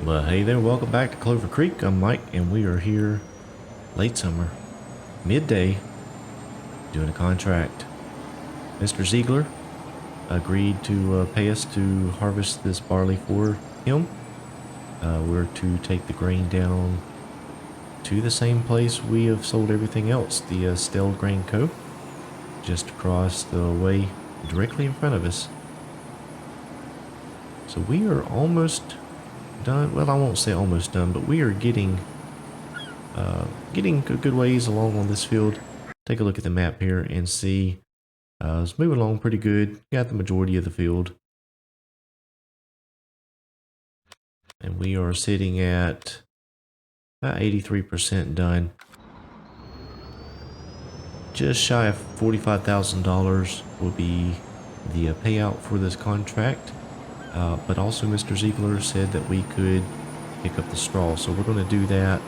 Well, hey there, welcome back to Clover Creek. I'm Mike, and we are here late summer, midday, doing a contract. Mr. Ziegler agreed to pay us to harvest this barley for him. We're to take the grain down to the same place we have sold everything else, the Stale Grain Co., just across the way, directly in front of us. So we are almost done. Well, I won't say almost done, but we are getting a good ways along on this field. Take a look at the map here and see it's moving along pretty good. Got the majority of the field, and we are sitting at about 83% done. Just shy of $45,000 will be the payout for this contract. But also Mr. Ziegler said that we could pick up the straw, so we're going to do that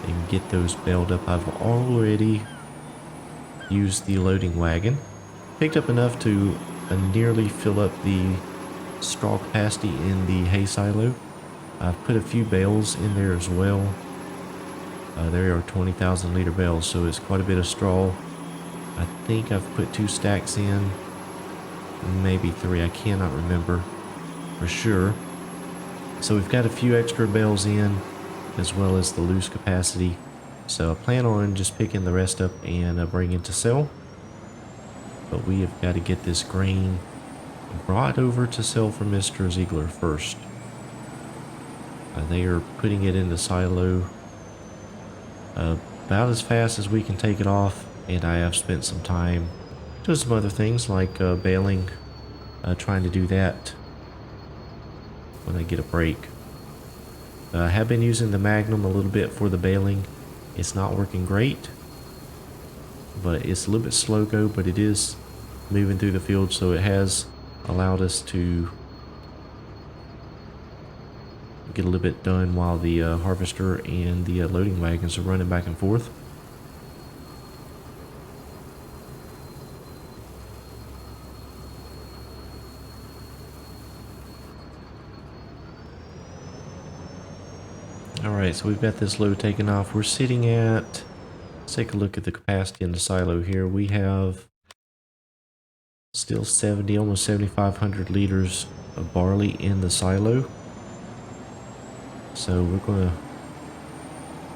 and get those baled up. I've already used the loading wagon, picked up enough to nearly fill up the straw capacity in the hay silo. I've put a few bales in there as well. There are 20,000 liter bales, so it's quite a bit of straw. I think I've put 2 stacks in, maybe 3, I cannot remember for sure. So we've got a few extra bales in, as well as the loose capacity. So I plan on just picking the rest up and bringing to sell. But we have got to get this grain brought over to sell for Mr. Ziegler first. They are putting it in the silo about as fast as we can take it off, and I have spent some time doing some other things like baling, trying to do that when I get a break. I have been using the Magnum a little bit for the baling. It's not working great, but it's a little bit slow go, but it is moving through the field, so it has allowed us to get a little bit done while the harvester and the loading wagons are running back and forth. Alright, so we've got this load taken off. We're sitting at, let's take a look at the capacity in the silo here. We have still 70, almost 7,500 liters of barley in the silo. So we're going to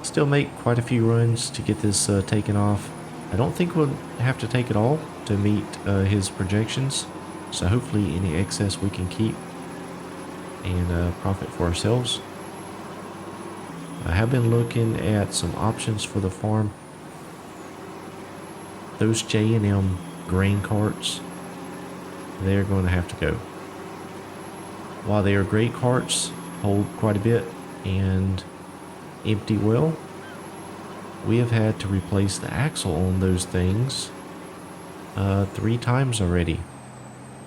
still make quite a few runs to get this taken off. I don't think we'll have to take it all to meet his projections. So hopefully any excess we can keep and profit for ourselves. I have been looking at some options for the farm. Those J&M grain carts, they're going to have to go. While they are great carts, hold quite a bit and empty well, we have had to replace the axle on those things 3 times already.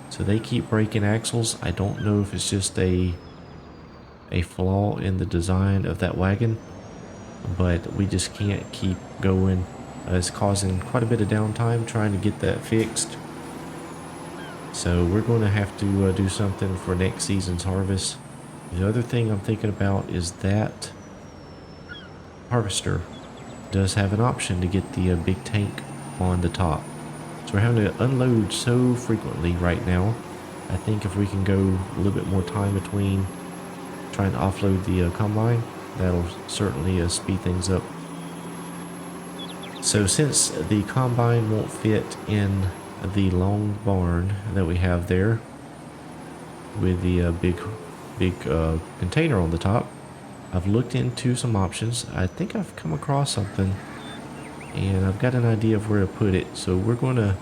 So they keep breaking axles. I don't know if it's just a flaw in the design of that wagon, but we just can't keep going. It's causing quite a bit of downtime trying to get that fixed. So we're going to have to do something for next season's harvest. The other thing I'm thinking about is that harvester does have an option to get the big tank on the top. So we're having to unload so frequently right now. I think if we can go a little bit more time between trying to offload the combine, that'll certainly speed things up. So since the combine won't fit in the long barn that we have there with the big container on the top, I've looked into some options. I think I've come across something and I've got an idea of where to put it. So we're going to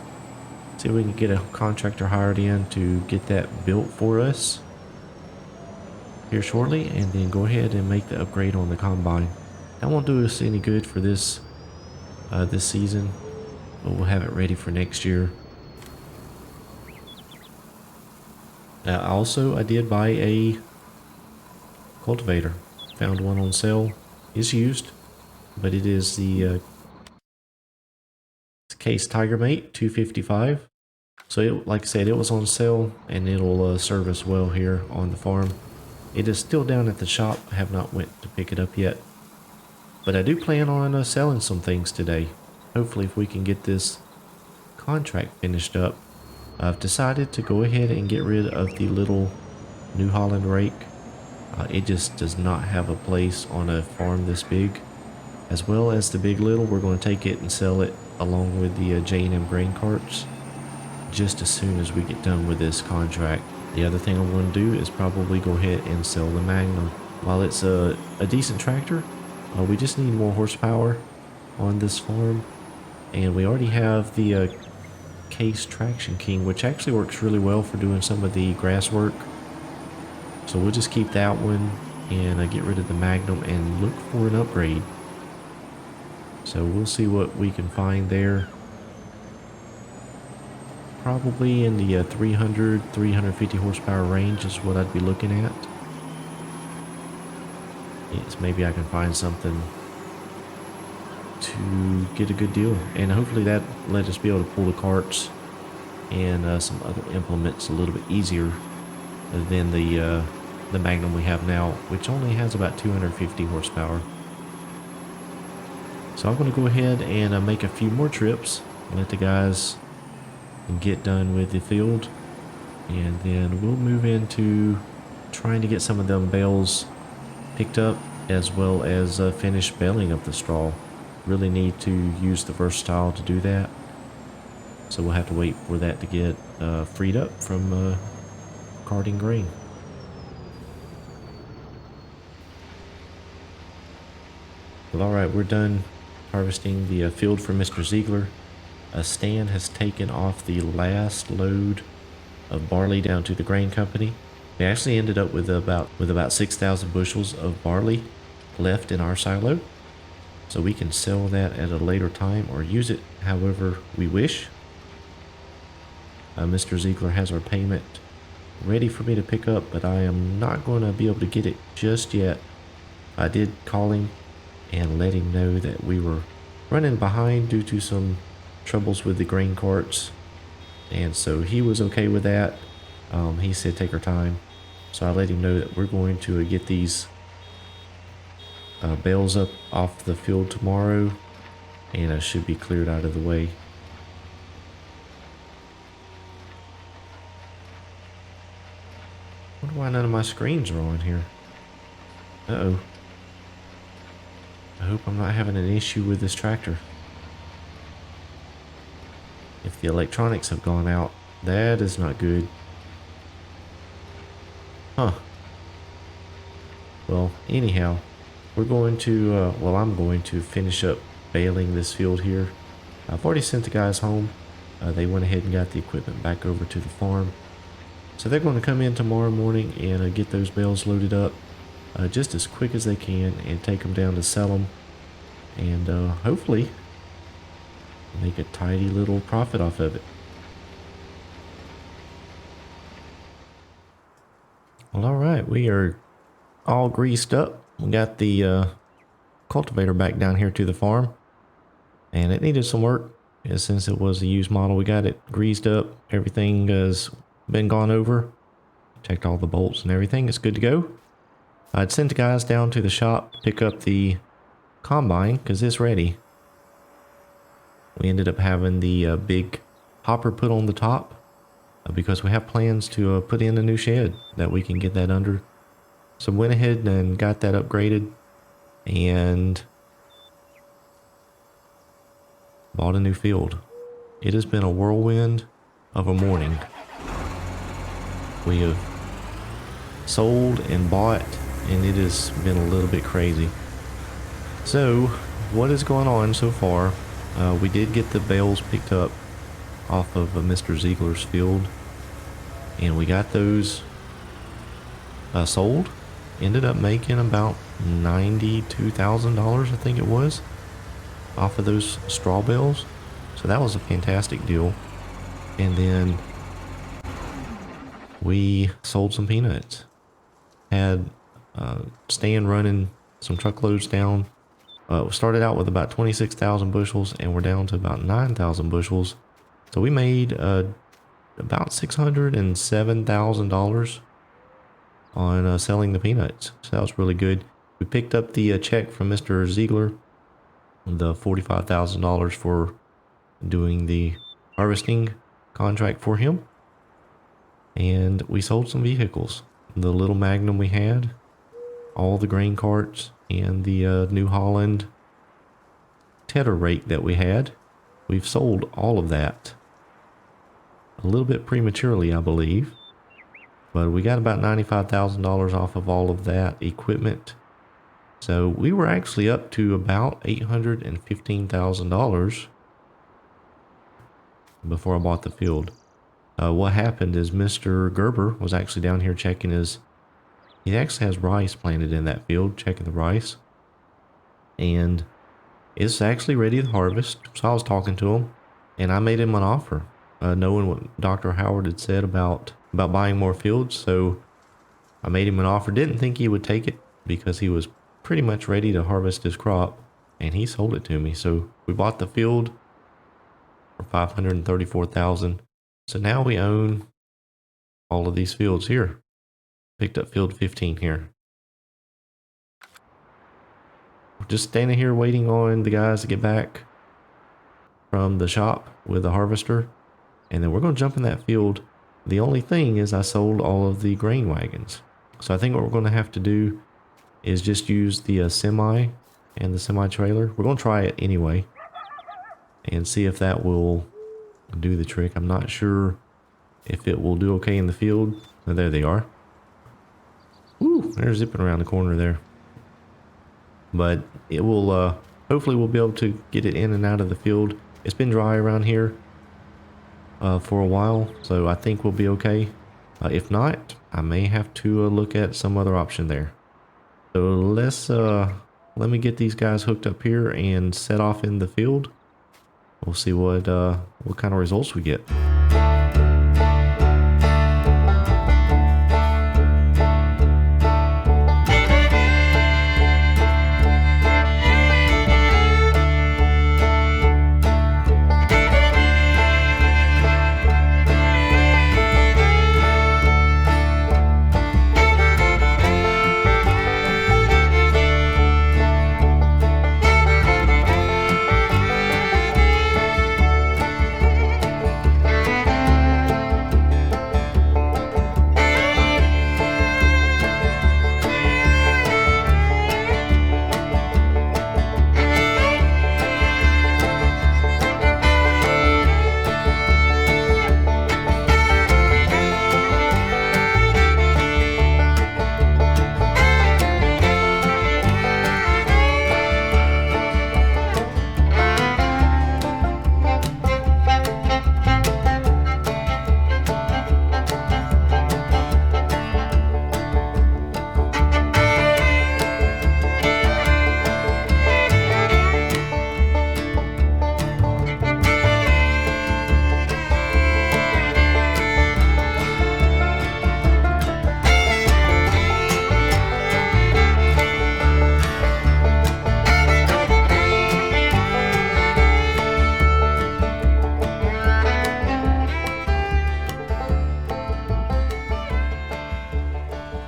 see if we can get a contractor hired in to get that built for us here shortly, and then go ahead and make the upgrade on the combine. That won't do us any good for this this season, but we'll have it ready for next year. Also, I did buy a cultivator. Found one on sale. It's used, but it is the Case Tigermate 255. So it, like I said, it was on sale, and it'll serve us well here on the farm. It is still down at the shop. I have not went to pick it up yet. But I do plan on selling some things today. Hopefully if we can get this contract finished up. I've decided to go ahead and get rid of the little New Holland rake. It just does not have a place on a farm this big. As well as the big little, we're going to take it and sell it along with the J&M grain carts just as soon as we get done with this contract. The other thing I'm going to do is probably go ahead and sell the Magnum. While it's a decent tractor, we just need more horsepower on this farm. And we already have the Case Traction King, which actually works really well for doing some of the grass work. So we'll just keep that one and get rid of the Magnum and look for an upgrade. So we'll see what we can find there. Probably in the 300, 350 horsepower range is what I'd be looking at. Yes, maybe I can find something to get a good deal. And hopefully that let us be able to pull the carts and some other implements a little bit easier than the Magnum we have now, which only has about 250 horsepower. So I'm going to go ahead and make a few more trips and let the guys get done with the field, and then we'll move into trying to get some of them bales picked up, as well as finish baling up the straw. Really need to use the Versatile to do that, so we'll have to wait for that to get freed up from carting grain. Well, alright, we're done harvesting the field for Mr. Ziegler. Stan has taken off the last load of barley down to the grain company. We actually ended up with about 6,000 bushels of barley left in our silo, so we can sell that at a later time or use it however we wish. Mr. Ziegler has our payment ready for me to pick up, but I am not going to be able to get it just yet. I did call him and let him know that we were running behind due to some troubles with the grain carts, and so he was okay with that. He said take our time, so I let him know that we're going to get these bales up off the field tomorrow, and should be cleared out of the way. I wonder why none of my screens are on here. Uh-oh. I hope I'm not having an issue with this tractor. If the electronics have gone out, that is not good. Huh. Well, anyhow, we're going to, well, I'm going to finish up baling this field here. I've already sent the guys home. They went ahead and got the equipment back over to the farm. So they're going to come in tomorrow morning and get those bales loaded up just as quick as they can and take them down to sell them. And hopefully make a tidy little profit off of it. Well, alright, we are all greased up. We got the cultivator back down here to the farm, and it needed some work. And since it was a used model, we got it greased up. Everything has been gone over. Checked all the bolts and everything. It's good to go. I'd sent the guys down to the shop to pick up the combine because it's ready. We ended up having the big hopper put on the top because we have plans to put in a new shed that we can get that under. So went ahead and got that upgraded and bought a new field. It has been a whirlwind of a morning. We have sold and bought, and it has been a little bit crazy. So what is going on so far? We did get the bales picked up off of Mr. Ziegler's field, and we got those sold. Ended up making about $92,000, I think it was, off of those straw bales. So that was a fantastic deal. And then we sold some peanuts. Had Stan running some truckloads down. We started out with about 26,000 bushels, and we're down to about 9,000 bushels. So we made about $607,000 on selling the peanuts. So that was really good. We picked up the check from Mr. Ziegler, the $45,000 for doing the harvesting contract for him. And we sold some vehicles. The little Magnum we had, all the grain carts, and the New Holland tedder rake that we had. We've sold all of that. A little bit prematurely, I believe. But we got about $95,000 off of all of that equipment. So we were actually up to about $815,000 before I bought the field. What happened is Mr. Gerber was actually down here checking his... He actually has rice planted in that field, checking the rice. And it's actually ready to harvest. So I was talking to him, and I made him an offer, knowing what Dr. Howard had said about buying more fields. So I made him an offer. Didn't think he would take it because he was pretty much ready to harvest his crop, and he sold it to me. So we bought the field for $534,000. So now we own all of these fields here. Picked up field 15 here. We're just standing here waiting on the guys to get back from the shop with the harvester, and then we're going to jump in that field. The only thing is I sold all of the grain wagons. So I think what we're going to have to do is just use the semi and the semi trailer. We're going to try it anyway and see if that will do the trick. I'm not sure if it will do okay in the field. Oh, there they are. Woo, they're zipping around the corner there. But it will, hopefully we'll be able to get it in and out of the field. It's been dry around here for a while, so I think we'll be okay. If not, I may have to look at some other option there. So let me get these guys hooked up here and set off in the field. We'll see what kind of results we get.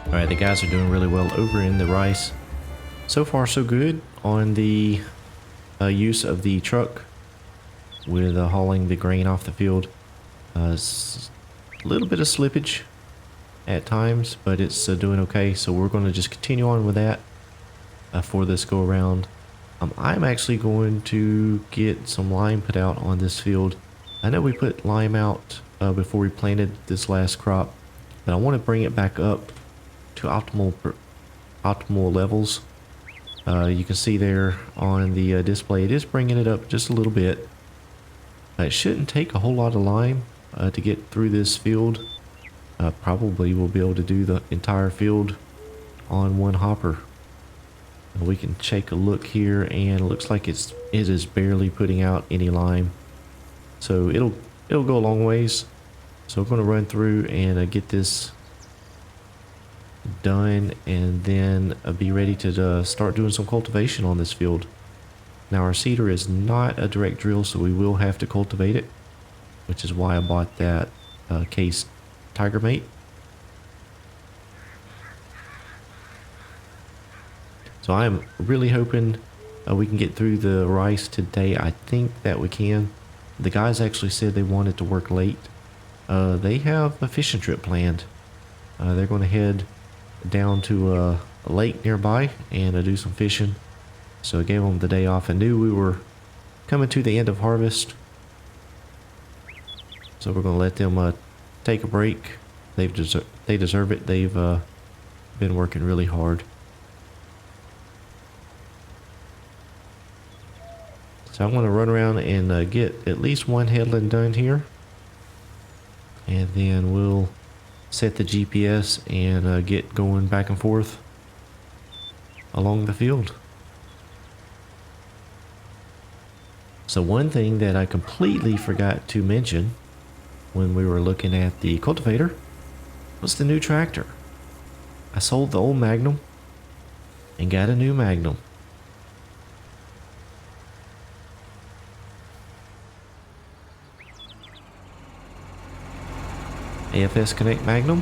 Alright, the guys are doing really well over in the rice. So far so good on the use of the truck with hauling the grain off the field. A little bit of slippage at times, but it's doing okay. So we're going to just continue on with that for this go around. I'm actually going to get some lime put out on this field. I know we put lime out before we planted this last crop, but I want to bring it back up to optimal levels. You can see there on the display, it is bringing it up just a little bit. It shouldn't take a whole lot of lime to get through this field. Probably we'll be able to do the entire field on one hopper. We can take a look here, and it looks like it is barely putting out any lime. So it'll go a long ways. So we're going to run through and get this done, and then be ready to start doing some cultivation on this field. Now our seeder is not a direct drill, so we will have to cultivate it, which is why I bought that case Tiger Mate. So I'm really hoping we can get through the rice today. I think that we can. The guys actually said they wanted to work late. They have a fishing trip planned. They're going to head down to a lake nearby and do some fishing. So I gave them the day off. I knew we were coming to the end of harvest. So we're going to let them take a break. They deserve it. They've been working really hard. So I'm going to run around and get at least one headland done here. And then we'll set the GPS and get going back and forth along the field. So one thing that I completely forgot to mention when we were looking at the cultivator was the new tractor. I sold the old Magnum and got a new Magnum. AFS Connect Magnum.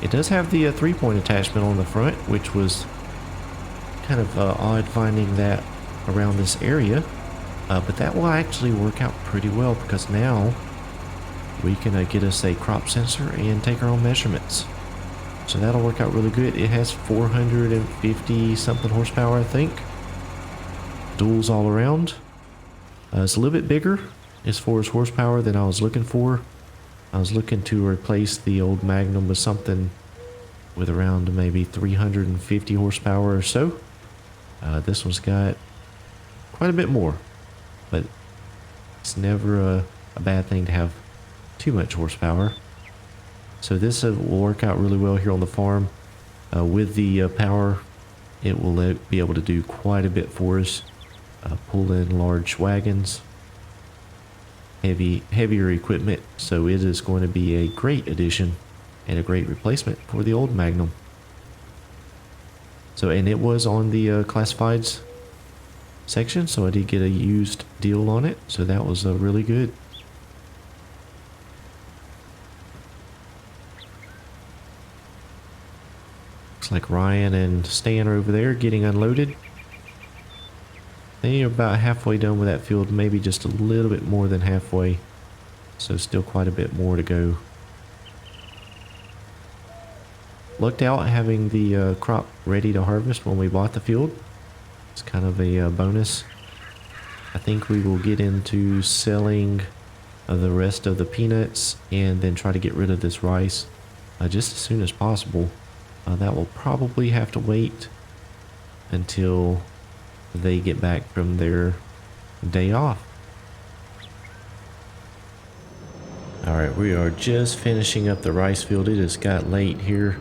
It does have the 3-point attachment on the front, which was kind of odd finding that around this area, but that will actually work out pretty well because now we can get us a crop sensor and take our own measurements. So that'll work out really good. It has 450 something horsepower, I think. Duals all around. It's a little bit bigger as far as horsepower than I was looking for. I was looking to replace the old Magnum with something with around maybe 350 horsepower or so. This one's got quite a bit more, but it's never a bad thing to have too much horsepower. So this will work out really well here on the farm. With the power, it will be able to do quite a bit for us. Pull in large wagons, heavier equipment, so it is going to be a great addition and a great replacement for the old Magnum. So, and it was on the classifieds section, so I did get a used deal on it, so that was really good. Looks like Ryan and Stan are over there getting unloaded. They are about halfway done with that field, maybe just a little bit more than halfway. So still quite a bit more to go. Lucked out having the crop ready to harvest when we bought the field. It's kind of a bonus. I think we will get into selling the rest of the peanuts and then try to get rid of this rice just as soon as possible. That will probably have to wait until they get back from their day off. Alright, we are just finishing up the rice field. It just got late here.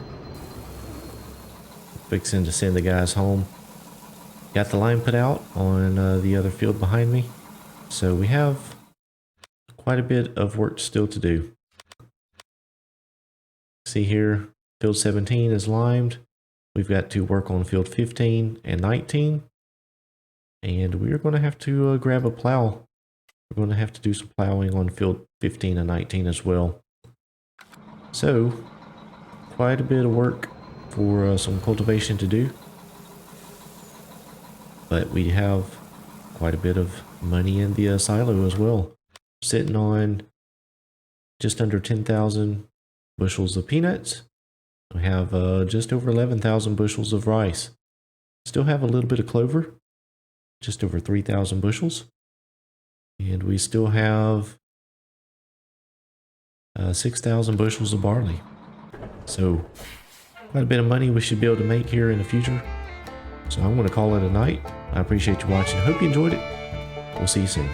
Fixing to send the guys home. Got the line put out on the other field behind me. So we have quite a bit of work still to do. See here, field 17 is limed. We've got to work on field 15 and 19. And we're going to have to grab a plow. We're going to have to do some plowing on field 15 and 19 as well. So, quite a bit of work for some cultivation to do. But we have quite a bit of money in the silo as well. Sitting on just under 10,000 bushels of peanuts. We have just over 11,000 bushels of rice. Still have a little bit of clover. Just over 3,000 bushels. And we still have 6,000 bushels of barley. So quite a bit of money we should be able to make here in the future. So I'm going to call it a night. I appreciate you watching. Hope you enjoyed it. We'll see you soon.